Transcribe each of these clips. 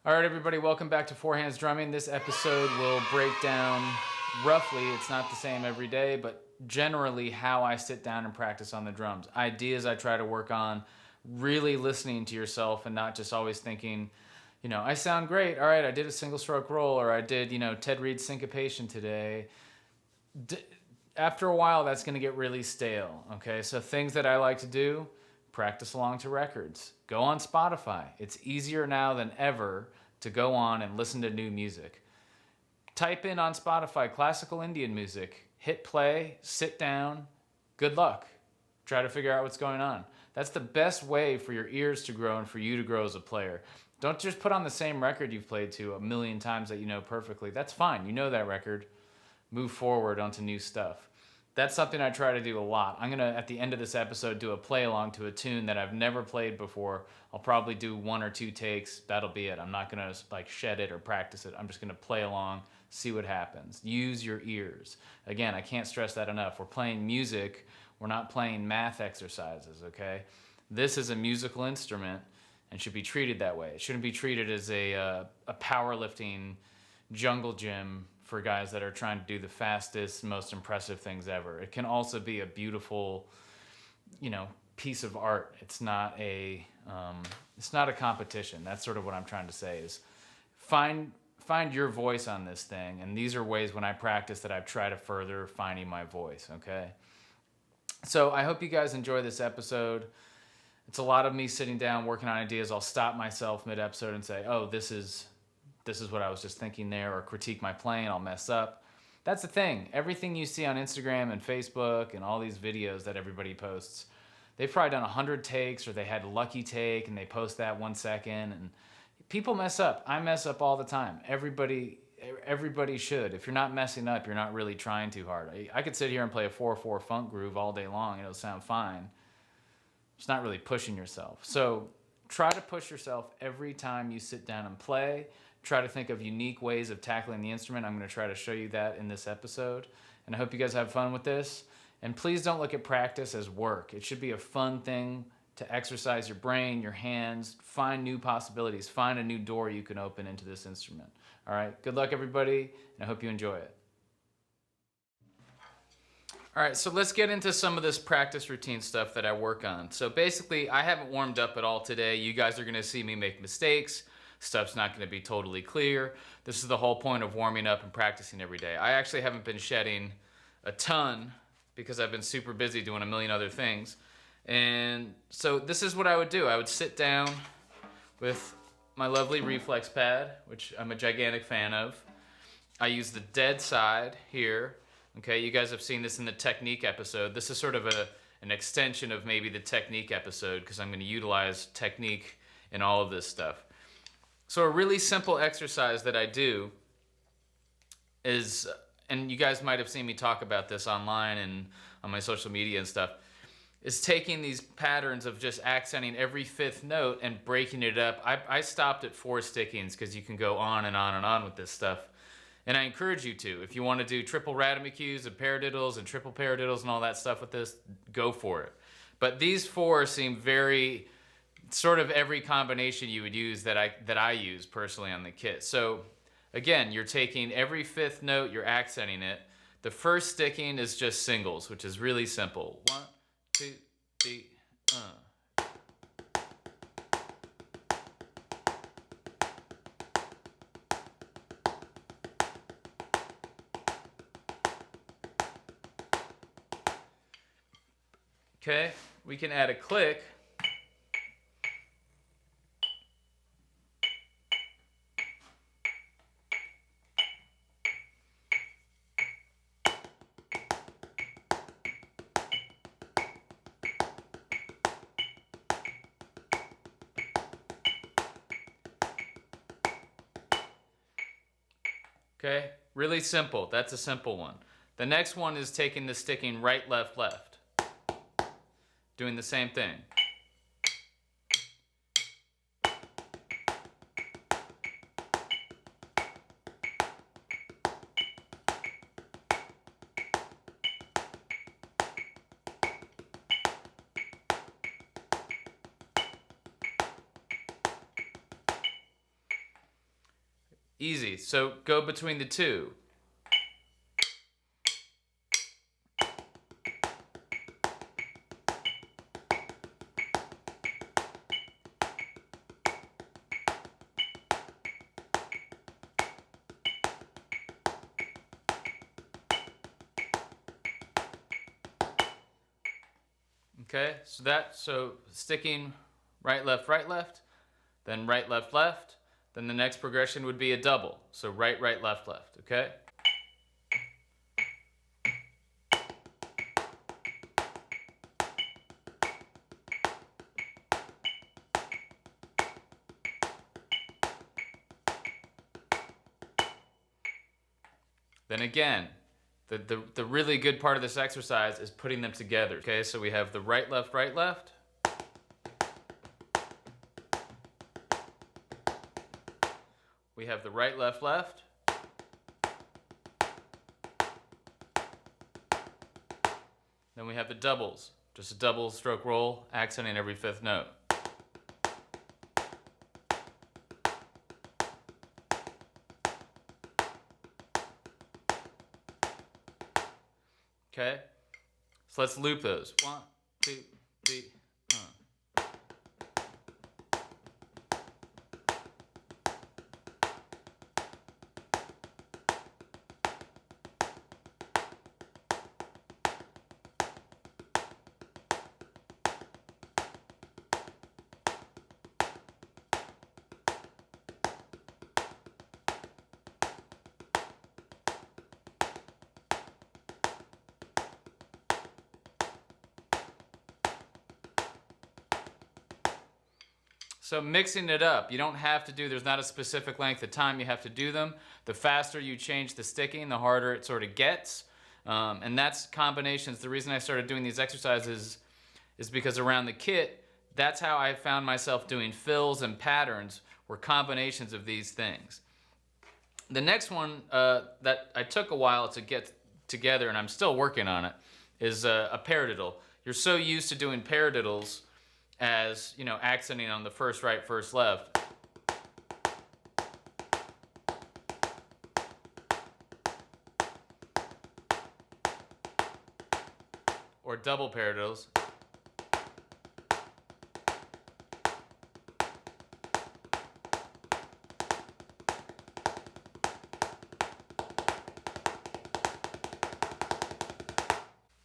All right, everybody, welcome back to Four Hands Drumming. This episode will break down roughly, it's not the same every day, but generally how I sit down and practice on the drums. Ideas I try to work on, really listening to yourself and not just always thinking, I sound great. All right, I did a single stroke roll, or I did, Ted Reed's syncopation today. After a while, that's going to get really stale. Okay, so things that I like to do: practice along to records, go on Spotify. It's easier now than ever to go on and listen to new music. Type in on Spotify classical Indian music, hit play, sit down, good luck. Try to figure out what's going on. That's the best way for your ears to grow and for you to grow as a player. Don't just put on the same record you've played to a million times that you know perfectly. That's fine. You know that record. Move forward onto new stuff. That's something I try to do a lot. I'm gonna, at the end of this episode, do a play along to a tune that I've never played before. I'll probably do one or two takes. That'll be it. I'm not gonna shed it or practice it. I'm just gonna play along, see what happens. Use your ears. Again, I can't stress that enough. We're playing music. We're not playing math exercises, okay? This is a musical instrument and should be treated that way. It shouldn't be treated as a powerlifting jungle gym for guys that are trying to do the fastest, most impressive things ever. It can also be a beautiful, piece of art. It's not a competition. That's sort of what I'm trying to say is find your voice on this thing. And these are ways when I practice that I've tried to further finding my voice. Okay. So I hope you guys enjoy this episode. It's a lot of me sitting down, working on ideas. I'll stop myself mid-episode and say, oh, this is what I was just thinking there, or critique my playing. I'll mess up. That's the thing. Everything you see on Instagram and Facebook and all these videos that everybody posts, they've probably done 100 takes, or they had a lucky take and they post that 1 second. And people mess up. I mess up all the time. Everybody should. If you're not messing up, you're not really trying too hard. I could sit here and play a 4/4 funk groove all day long and it'll sound fine. It's not really pushing yourself. So try to push yourself every time you sit down and play. Try to think of unique ways of tackling the instrument. I'm going to try to show you that in this episode. And I hope you guys have fun with this. And please don't look at practice as work. It should be a fun thing to exercise your brain, your hands, find new possibilities, find a new door you can open into this instrument. All right, good luck, everybody, and I hope you enjoy it. All right, so let's get into some of this practice routine stuff that I work on. So basically, I haven't warmed up at all today. You guys are gonna see me make mistakes. Stuff's not gonna be totally clear. This is the whole point of warming up and practicing every day. I actually haven't been shedding a ton because I've been super busy doing a million other things. And so this is what I would do. I would sit down with my lovely reflex pad, which I'm a gigantic fan of. I use the dead side here. Okay, you guys have seen this in the technique episode. This is sort of an extension of maybe the technique episode because I'm going to utilize technique in all of this stuff. So a really simple exercise that I do is, and you guys might have seen me talk about this online and on my social media and stuff, is taking these patterns of just accenting every fifth note and breaking it up. I stopped at 4 stickings because you can go on and on and on with this stuff. And I encourage you to. If you want to do triple radimicus and paradiddles and triple paradiddles and all that stuff with this, go for it. But these 4 seem very, sort of every combination you would use that I use personally on the kit. So again, you're taking every fifth note, you're accenting it. The first sticking is just singles, which is really simple. 1, 2, 3, Okay, we can add a click. Okay, really simple. That's a simple one. The next one is taking the sticking right, left, left. Doing the same thing. Easy. So go between the two. Okay, so sticking right, left, then right, left. Then the next progression would be a double. So right, left, okay? Then again, the really good part of this exercise is putting them together. Okay, so we have the right, left. We have the right, left. Then we have the doubles. Just a double stroke roll, accenting every fifth note. Okay, so let's loop those. 1, 2, 3. So mixing it up, you don't have to do, there's not a specific length of time you have to do them. The faster you change the sticking, the harder it sort of gets. And that's combinations. The reason I started doing these exercises is because around the kit, that's how I found myself doing fills and patterns, were combinations of these things. The next one that I took a while to get together, and I'm still working on it, is a paradiddle. You're so used to doing paradiddles as, you know, accenting on the first right, first left. Or double paradiddles.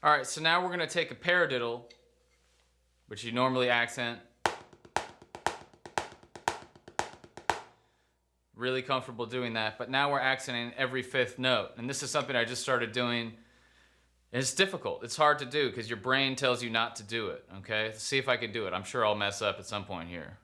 All right, so now we're going to take a paradiddle, which you normally accent. Really comfortable doing that, but now we're accenting every fifth note. And this is something I just started doing. It's difficult. It's hard to do because your brain tells you not to do it, okay? Let's see if I can do it. I'm sure I'll mess up at some point here.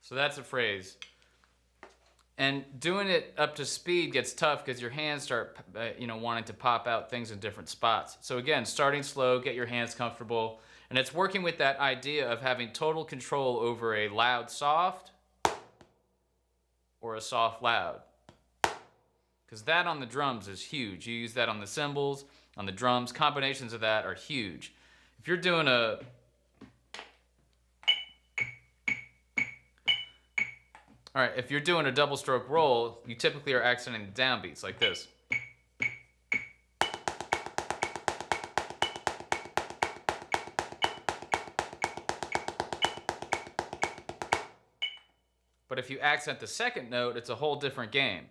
So that's a phrase. And doing it up to speed gets tough because your hands start, wanting to pop out things in different spots. So again, starting slow, get your hands comfortable. And it's working with that idea of having total control over a loud soft or a soft loud. Because that on the drums is huge. You use that on the cymbals, on the drums. Combinations of that are huge. If you're doing if you're doing a double stroke roll, you typically are accenting the downbeats like this. But if you accent the second note, it's a whole different game.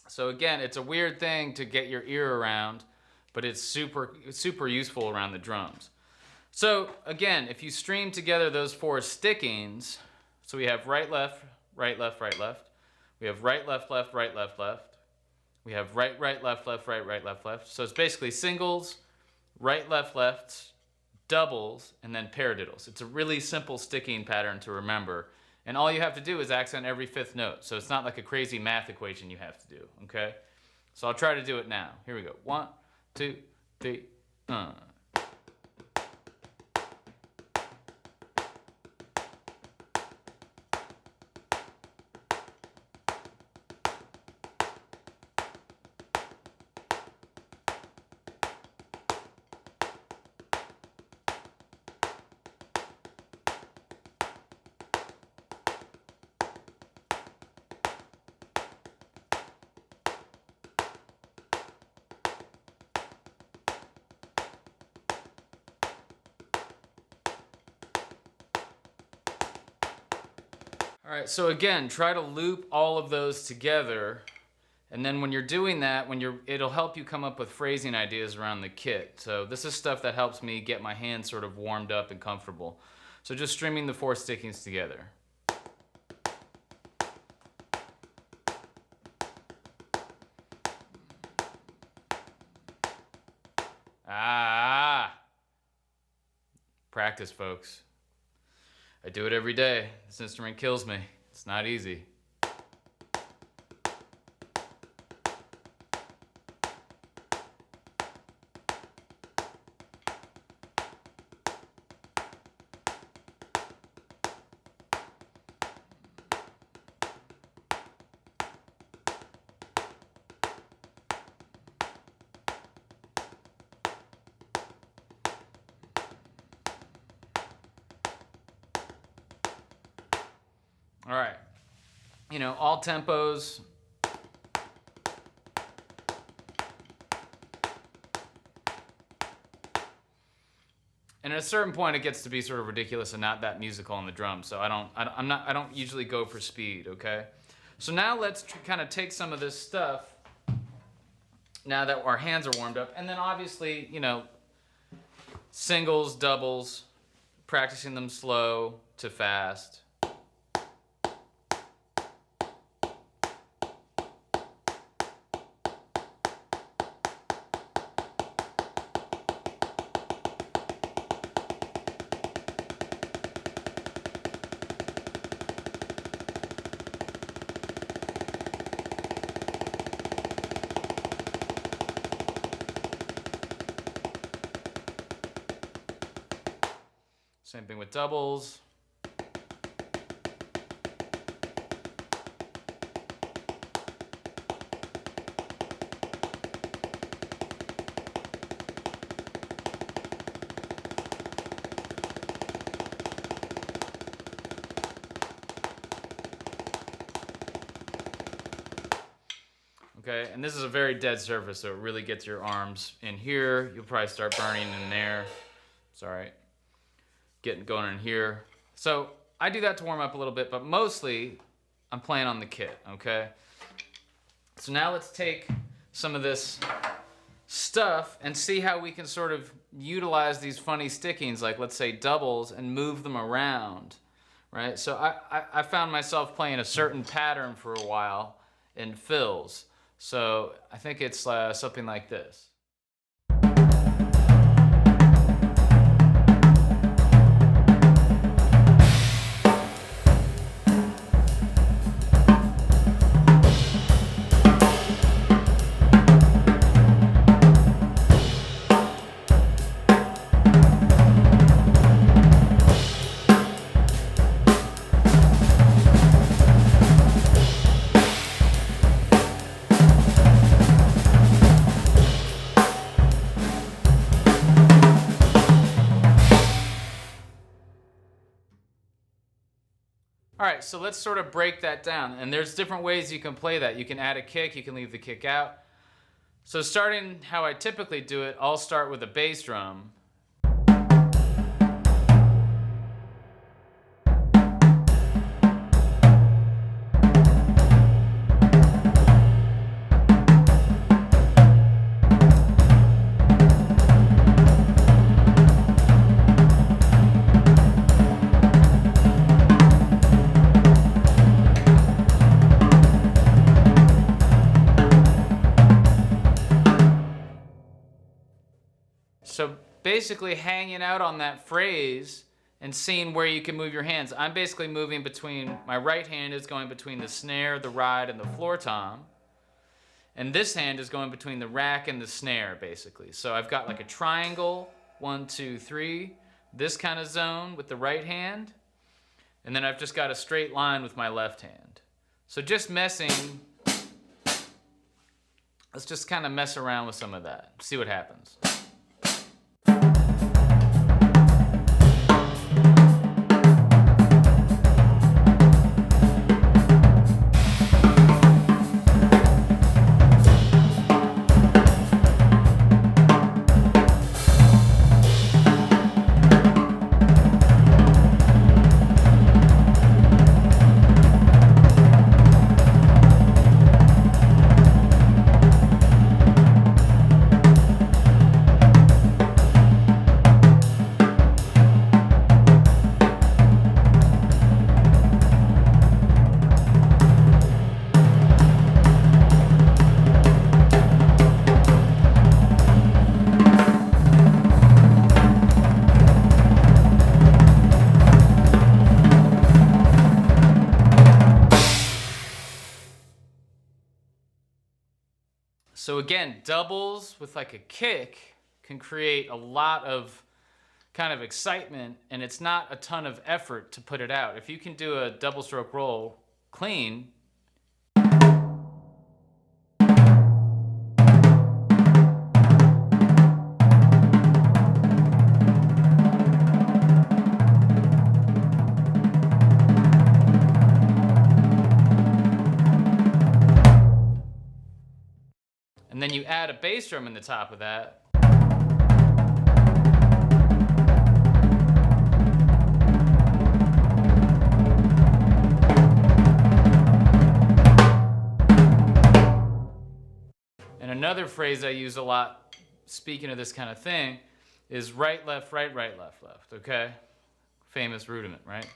So again, it's a weird thing to get your ear around, but it's super useful around the drums. So again, if you stream together those 4 stickings, so we have right, left, right, left, right, left. We have right, left, left, right, left, left. We have right, right, left, left, right, right, left, left. So it's basically singles, right, left, left, doubles, and then paradiddles. It's a really simple sticking pattern to remember. And all you have to do is accent every 5th note. So it's not like a crazy math equation you have to do, okay? So I'll try to do it now. Here we go. 1, 2, 3, All right, so again, try to loop all of those together, and then when you're doing that, it'll help you come up with phrasing ideas around the kit. So this is stuff that helps me get my hands sort of warmed up and comfortable. So just streaming the 4 stickings together. Practice, folks. I do it every day. This instrument kills me. It's not easy. All right, you know, all tempos. And at a certain point, it gets to be sort of ridiculous and not that musical on the drums. So I don't usually go for speed. Okay. So now let's kind of take some of this stuff. Now that our hands are warmed up, and then obviously, you know, singles, doubles, practicing them slow to fast. Same thing with doubles. Okay, and this is a very dead surface, so it really gets your arms in here. You'll probably start burning in there. Sorry. Getting going in here. So I do that to warm up a little bit, but mostly I'm playing on the kit, okay? So now let's take some of this stuff and see how we can sort of utilize these funny stickings, like let's say doubles, and move them around, right? So I found myself playing a certain pattern for a while in fills. So I think it's something like this. All right, so let's sort of break that down. And there's different ways you can play that. You can add a kick, you can leave the kick out. So starting how I typically do it, I'll start with a bass drum. So basically hanging out on that phrase and seeing where you can move your hands. I'm basically moving between, my right hand is going between the snare, the ride, and the floor tom. And this hand is going between the rack and the snare, basically. So I've got like a triangle, 1, 2, 3, this kind of zone with the right hand. And then I've just got a straight line with my left hand. So just messing, let's just kind of mess around with some of that, see what happens. So again, doubles with like a kick can create a lot of kind of excitement, and it's not a ton of effort to put it out. If you can do a double stroke roll clean, and then you add a bass drum in the top of that. And another phrase I use a lot, speaking of this kind of thing, is right, left, right, left, okay? Famous rudiment, right?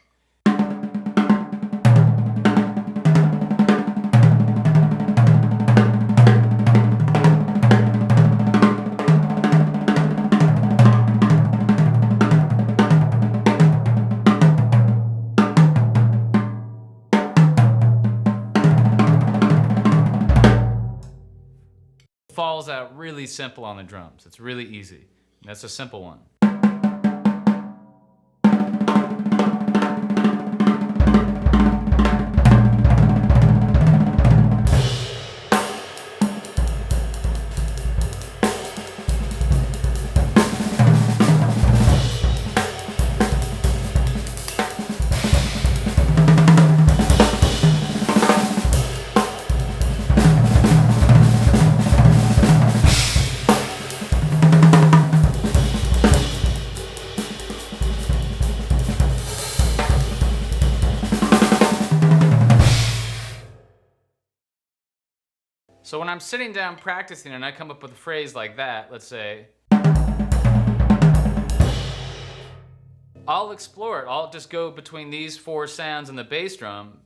Falls out really simple on the drums. It's really easy. That's a simple one. So when I'm sitting down practicing and I come up with a phrase like that, let's say, I'll explore it. I'll just go between these 4 sounds and the bass drum.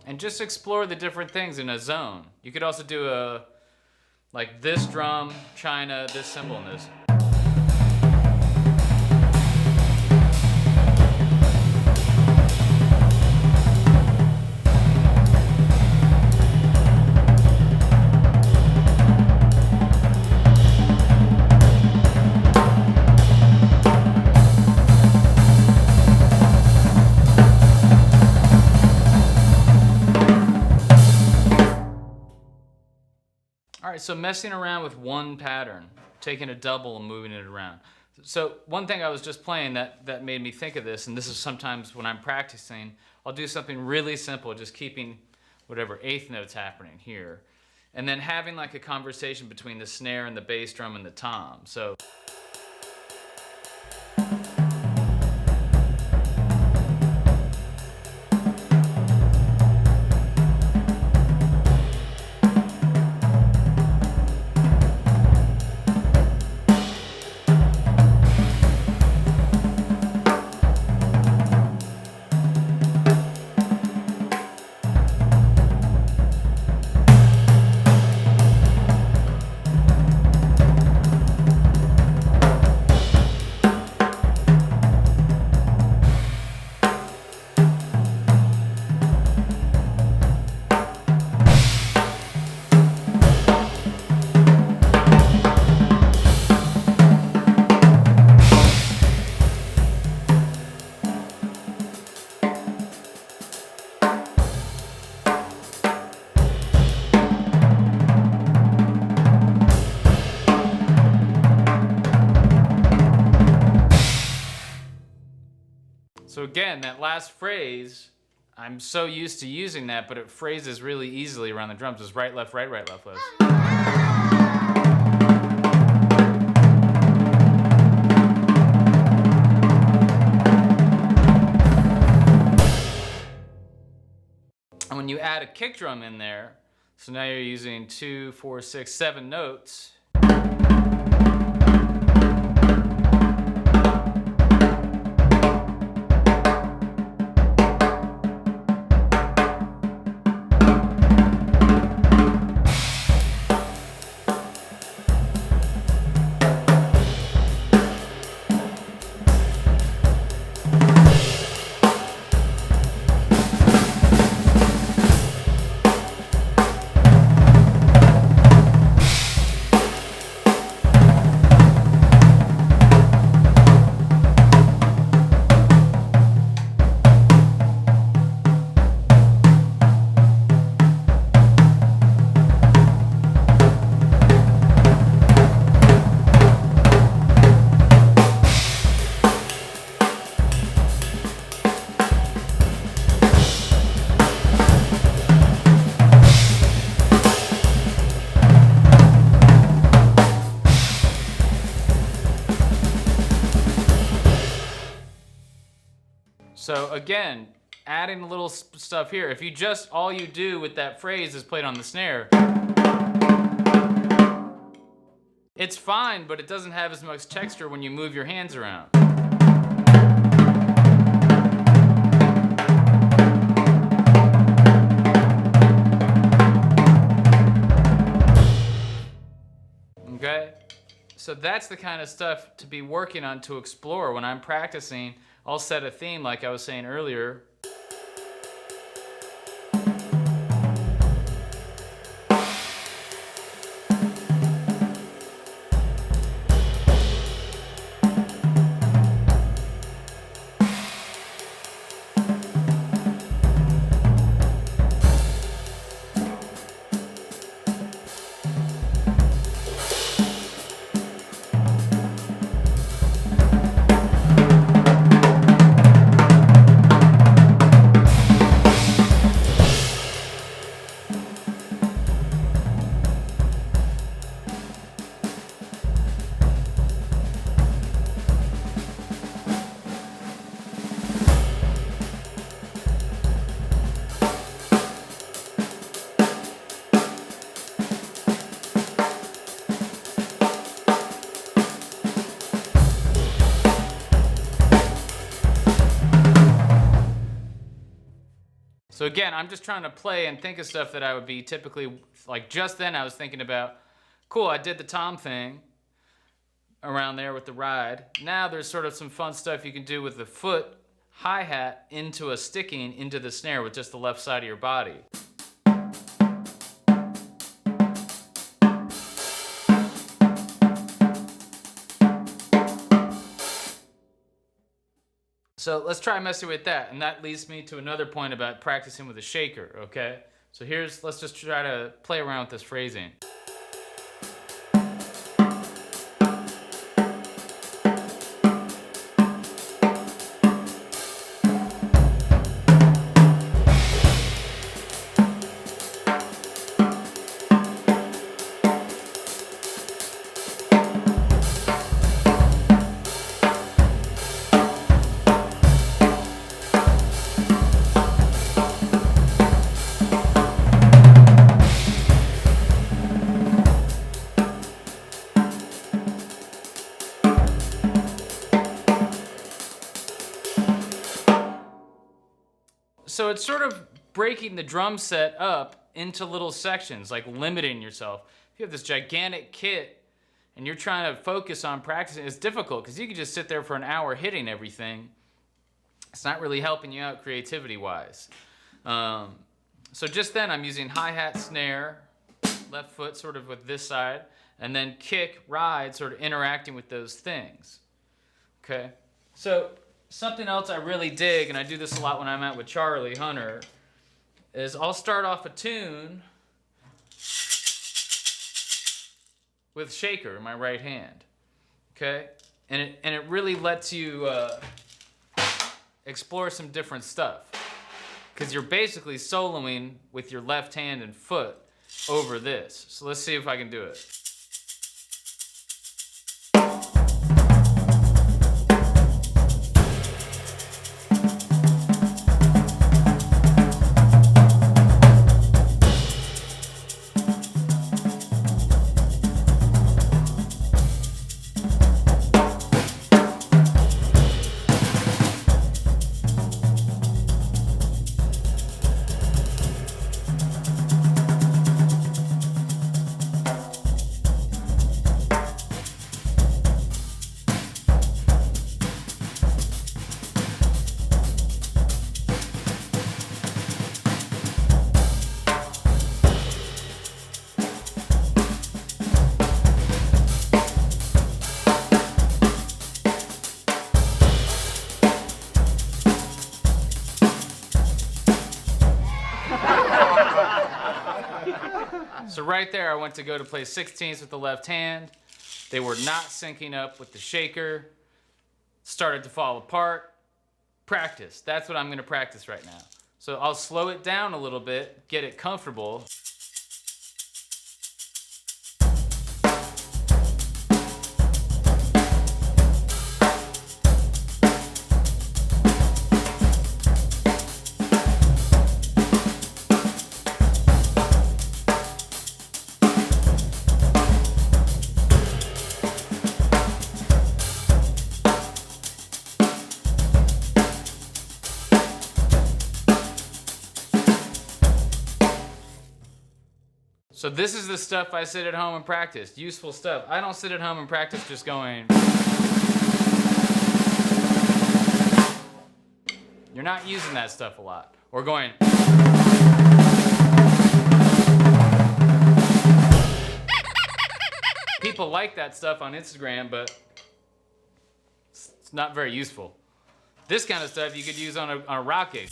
And just explore the different things in a zone. You could also do a, like this drum, China, this cymbal, and this. All right, so messing around with one pattern, taking a double and moving it around. So one thing I was just playing that made me think of this, and this is sometimes when I'm practicing, I'll do something really simple, just keeping whatever eighth note's happening here. and then having like a conversation between the snare and the bass drum and the tom. So So again, that last phrase, I'm so used to using that, but it phrases really easily around the drums. It's right, left, right, left. And when you add a kick drum in there, so now you're using 2, 4, 6, 7 notes. So again, adding a little stuff here. If you just, all you do with that phrase is play it on the snare, it's fine, but it doesn't have as much texture when you move your hands around. Okay? So that's the kind of stuff to be working on, to explore. When I'm practicing, I'll set a theme like I was saying earlier. So again, I'm just trying to play and think of stuff that I would be typically, like just then I was thinking about, cool, I did the tom thing around there with the ride. Now there's sort of some fun stuff you can do with the foot hi-hat into a sticking into the snare with just the left side of your body. So let's try messing with that, and that leads me to another point about practicing with a shaker, okay? So let's just try to play around with this phrasing. it's sort of breaking the drum set up into little sections, like limiting yourself. If you have this gigantic kit and you're trying to focus on practicing, it's difficult because you can just sit there for an hour hitting everything. It's not really helping you out creativity-wise. So just then I'm using hi-hat, snare, left foot sort of with this side, and then kick, ride, sort of interacting with those things. Okay? So something else I really dig, and I do this a lot when I'm out with Charlie Hunter, is I'll start off a tune with shaker in my right hand. Okay? And it really lets you explore some different stuff. Because you're basically soloing with your left hand and foot over this. So let's see if I can do it. So right there, I went to go to play 16ths with the left hand. They were not syncing up with the shaker. Started to fall apart. Practice. That's what I'm going to practice right now. So I'll slow it down a little bit, get it comfortable. So this is the stuff I sit at home and practice. Useful stuff. I don't sit at home and practice just going. You're not using that stuff a lot. Or going. People like that stuff on Instagram, but it's not very useful. This kind of stuff you could use on a rock gig.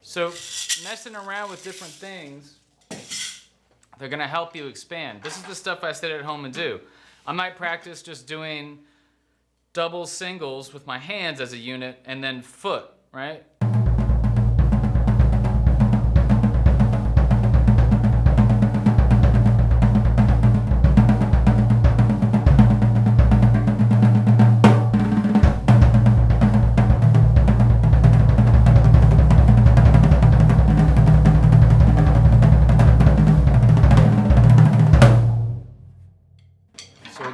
So messing around with different things, they're going to help you expand. This is the stuff I sit at home and do. I might practice just doing doubles, singles with my hands as a unit and then foot, right?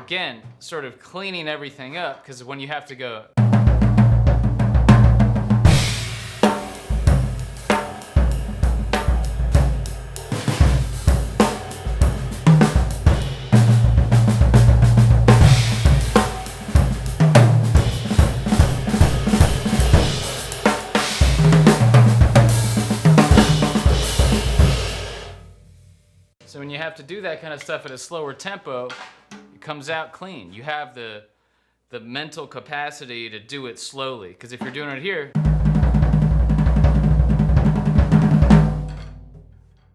Again, sort of cleaning everything up, because when you have to go. So when you have have to do that kind of stuff at a slower tempo, it comes out clean. You have the mental capacity to do it slowly. Because if you're doing it here,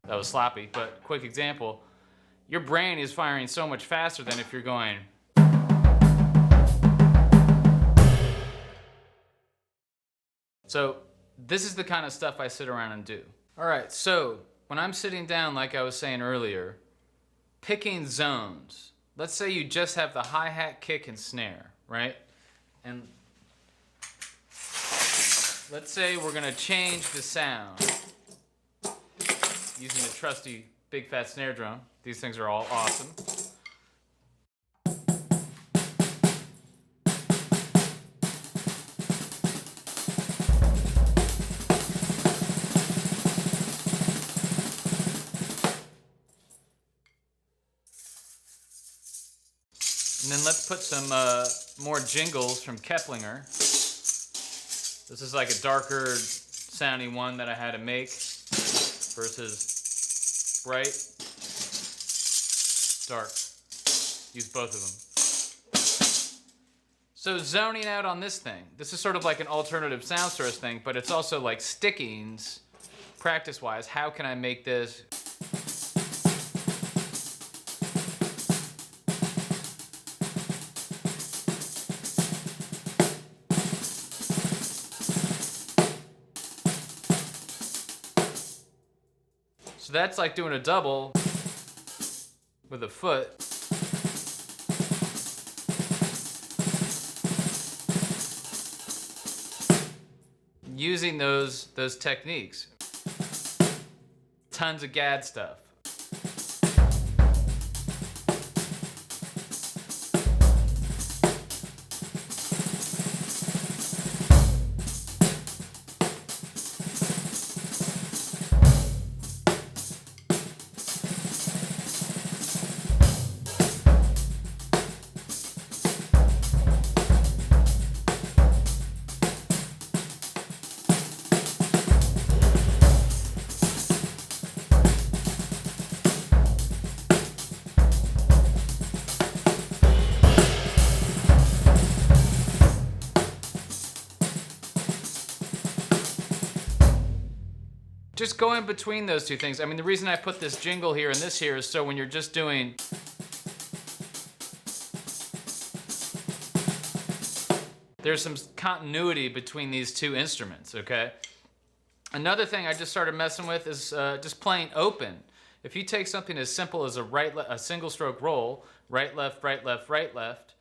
that was sloppy, but quick example, your brain is firing so much faster than if you're going. So this is the kind of stuff I sit around and do. All right, so when I'm sitting down, like I was saying earlier, picking zones. Let's say you just have the hi-hat, kick, and snare, right? And let's say we're gonna change the sound using a trusty big fat snare drum. These things are all awesome. And then let's put some more jingles from Keplinger. This is like a darker sounding one that I had to make versus bright, dark. Use both of them. So zoning out on this thing. This is sort of like an alternative sound source thing, but it's also like stickings, practice-wise. How can I make this? So that's like doing a double with a foot. Using those techniques. Tons of GAD stuff. Just going between those two things. I mean, the reason I put this jingle here and this here is so when you're just doing, there's some continuity between these two instruments, okay? Another thing I just started messing with is just playing open. If you take something as simple as a single stroke roll, right, left, right, left, right, left,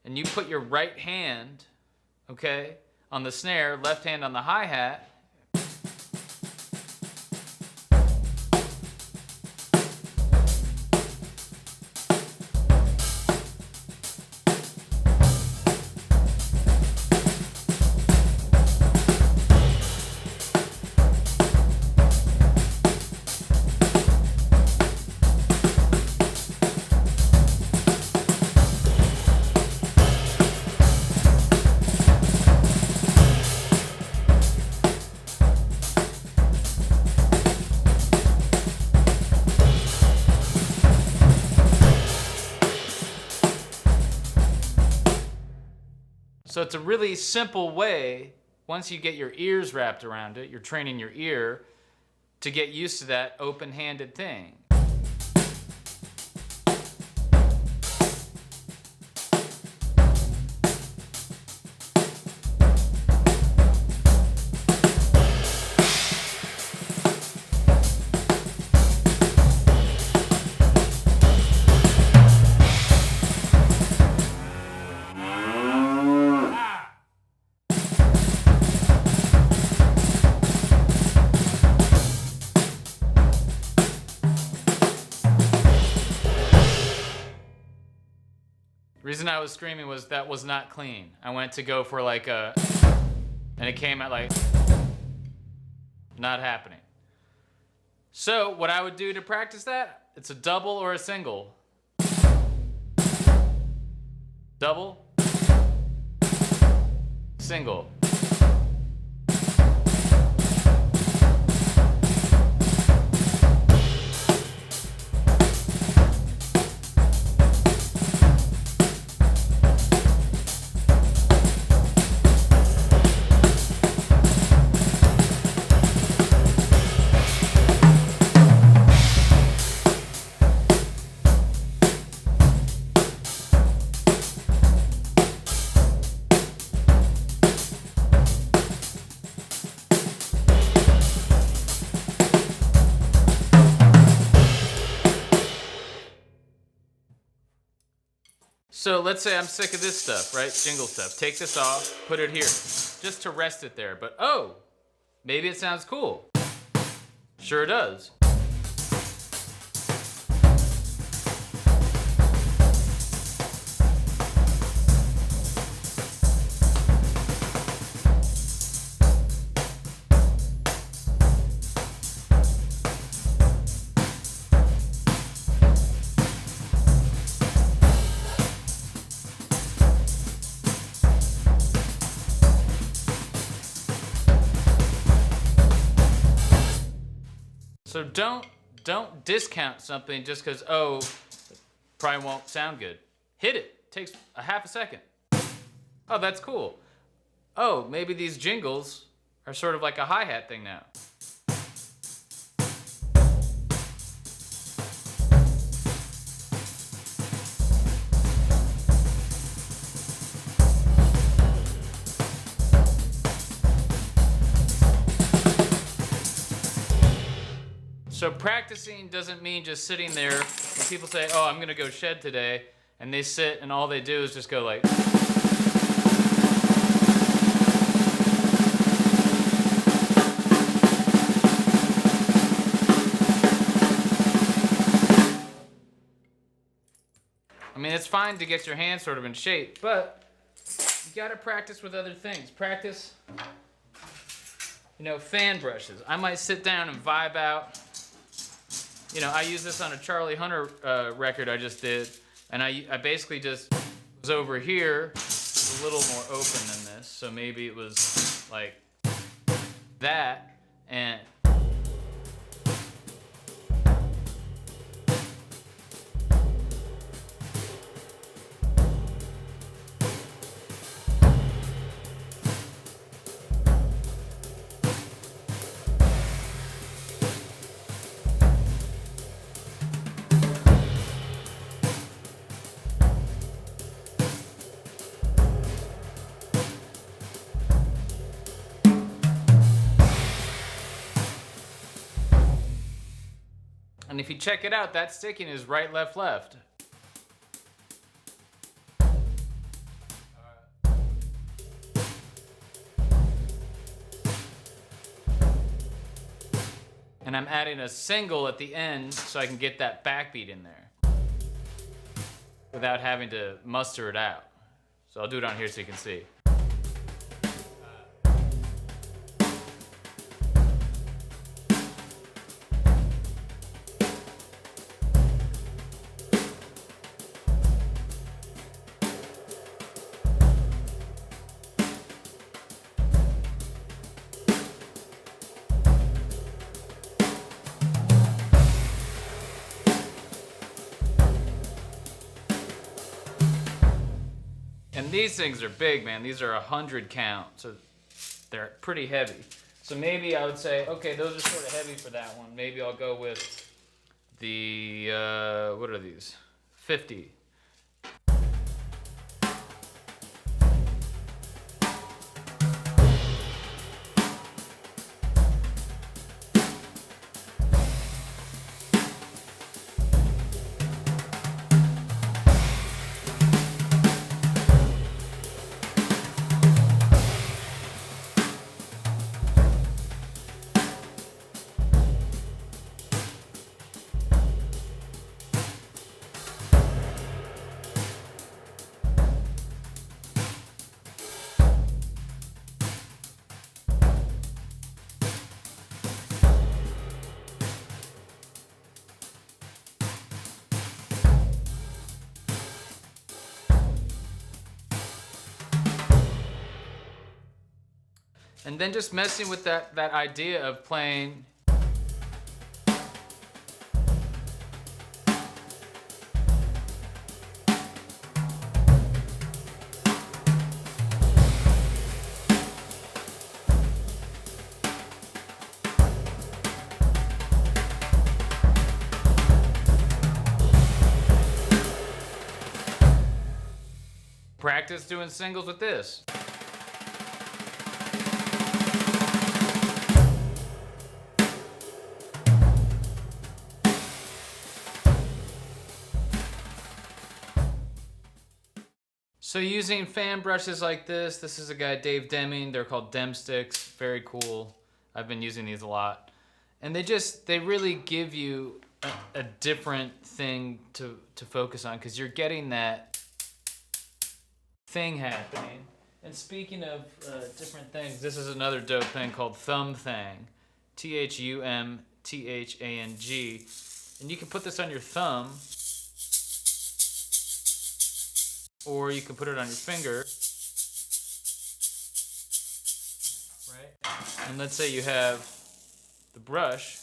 and you put your right hand, okay, on the snare, left hand on the hi-hat, so it's a really simple way, once you get your ears wrapped around it, you're training your ear to get used to that open-handed thing. The reason I was screaming was that was not clean. I went to go for like a, and it came out like, not happening. So what I would do to practice that, it's a double or a single. Double, single. So let's say I'm sick of this stuff, right? Jingle stuff. Take this off, put it here, just to rest it there. But oh, maybe it sounds cool. Sure does. So don't discount something just because, oh, it probably won't sound good. Hit it. Takes a half a second. Oh, that's cool. Oh, maybe these jingles are sort of like a hi-hat thing now. So practicing doesn't mean just sitting there. When people say, oh, I'm going to go shed today, and they sit and all they do is just go like. I mean, it's fine to get your hands sort of in shape, but you got to practice with other things. Practice, fan brushes. I might sit down and vibe out. I use this on a Charlie Hunter record I just did, and I basically just was over here, a little more open than this, so maybe it was like that, and And if you check it out, that sticking is right, left, left. And I'm adding a single at the end so I can get that backbeat in there without having to muster it out. So I'll do it on here so you can see. And these things are big, man. These are 100 count, so they're pretty heavy. So maybe I would say, okay, those are sort of heavy for that one. Maybe I'll go with the, what are these? 50. And then just messing with that idea of playing. Practice doing singles with this. So using fan brushes like this is a guy, Dave Deming. They're called Dem Sticks. Very cool. I've been using these a lot. And they really give you a different thing to focus on, because you're getting that thing happening. And speaking of different things, this is another dope thing called Thumb Thang. Thumthang. And you can put this on your thumb, or you can put it on your finger, right? And let's say you have the brush.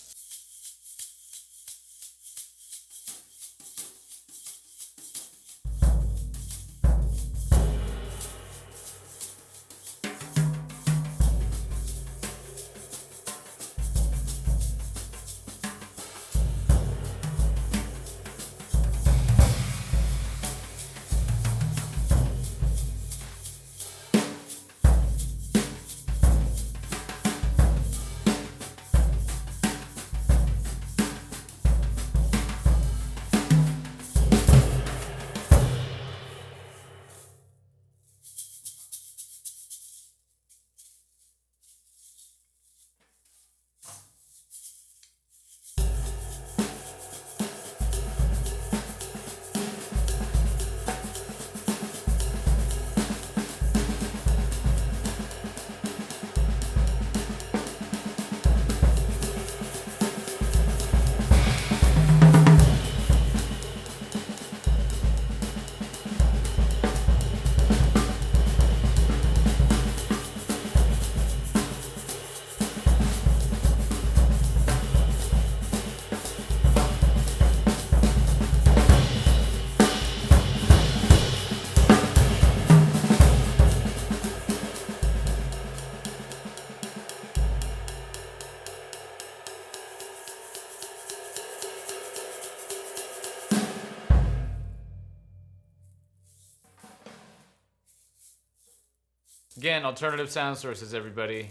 Again, alternative sound sources, everybody.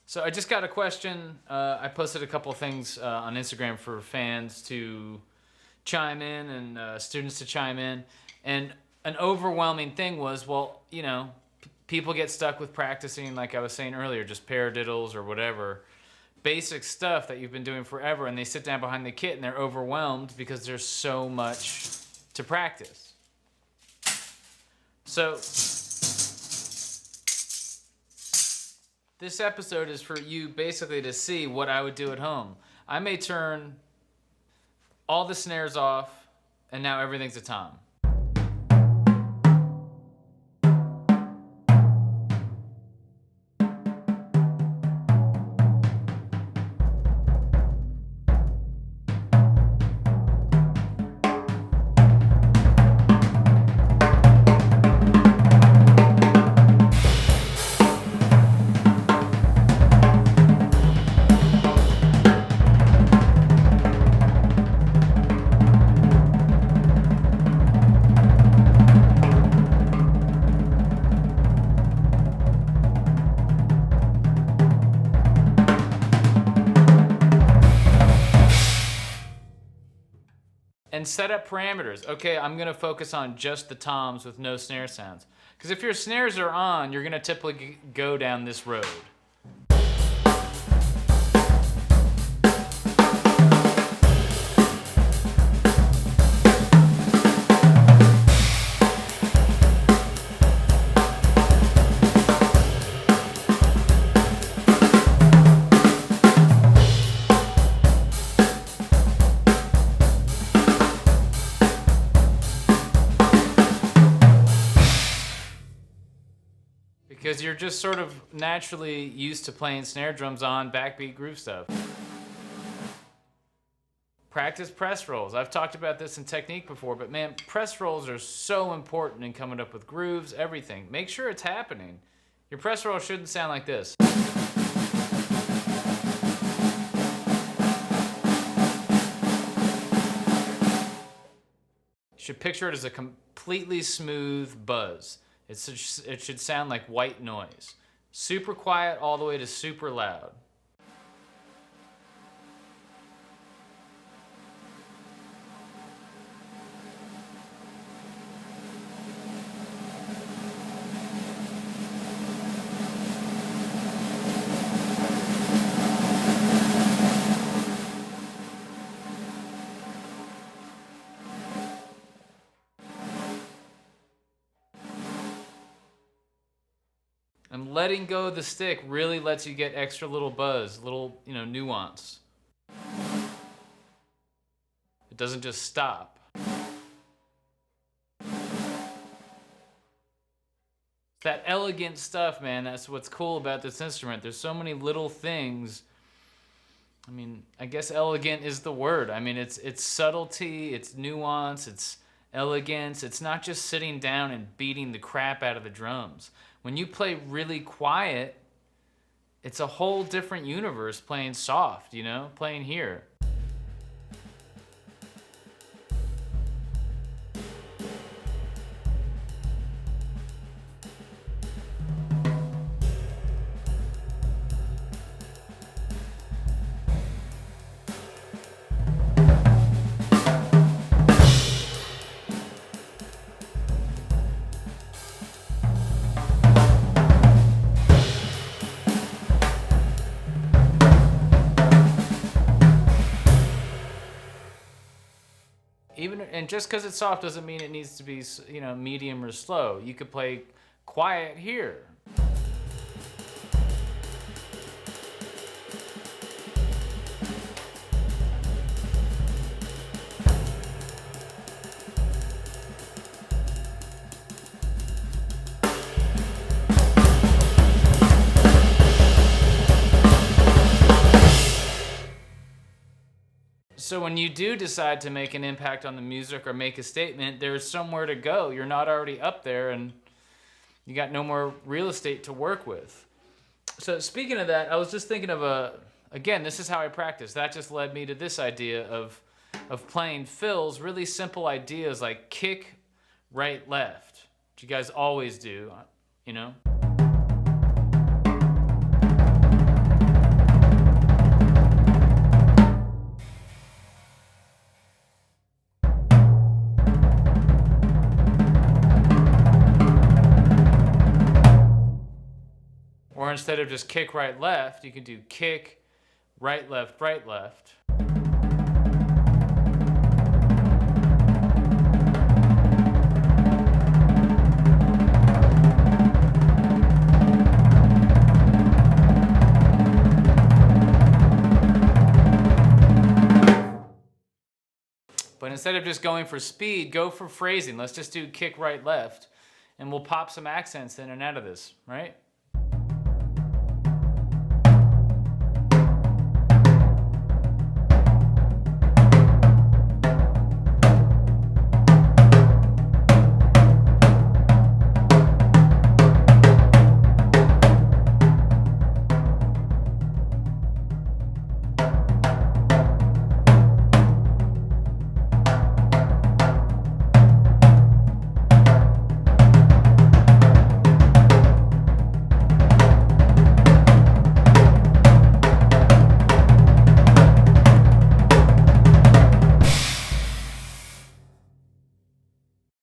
So I just got a question. I posted a couple things on Instagram for fans to chime in and students to chime in. And an overwhelming thing was, well, you know, people get stuck with practicing, like I was saying earlier, just paradiddles or whatever. Basic stuff that you've been doing forever, and they sit down behind the kit and they're overwhelmed because there's so much to practice. So this episode is for you basically to see what I would do at home. I may turn all the snares off and now everything's a tom. And set up parameters. Okay, I'm gonna focus on just the toms with no snare sounds. Because if your snares are on, you're gonna typically go down this road. Because you're just sort of naturally used to playing snare drums on backbeat groove stuff. Practice press rolls. I've talked about this in technique before, but man, press rolls are so important in coming up with grooves, everything. Make sure it's happening. Your press roll shouldn't sound like this. You should picture it as a completely smooth buzz. It should sound like white noise. Super quiet all the way to super loud. And letting go of the stick really lets you get extra little buzz, little, nuance. It doesn't just stop. That elegant stuff, man, that's what's cool about this instrument. There's so many little things. I mean, I guess elegant is the word. I mean, it's subtlety, it's nuance, it's elegance. It's not just sitting down and beating the crap out of the drums. When you play really quiet, it's a whole different universe playing soft, playing here. And just because it's soft doesn't mean it needs to be, medium or slow. You could play quiet here. So when you do decide to make an impact on the music or make a statement, there's somewhere to go. You're not already up there and you got no more real estate to work with. So speaking of that, I was just thinking of again, this is how I practice. That just led me to this idea of playing fills, really simple ideas like kick, right, left, which you guys always do, Or instead of just kick, right, left, you can do kick, right, left, right, left. But instead of just going for speed, go for phrasing. Let's just do kick, right, left, and we'll pop some accents in and out of this, right?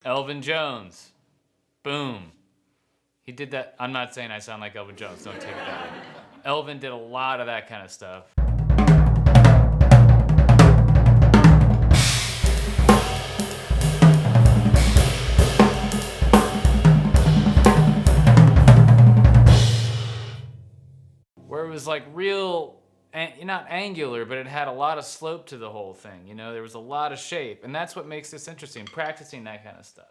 Elvin Jones. Boom. He did that. I'm not saying I sound like Elvin Jones. Don't take it that way. Elvin did a lot of that kind of stuff. Where it was like real, not angular, but it had a lot of slope to the whole thing. There was a lot of shape. And that's what makes this interesting, practicing that kind of stuff.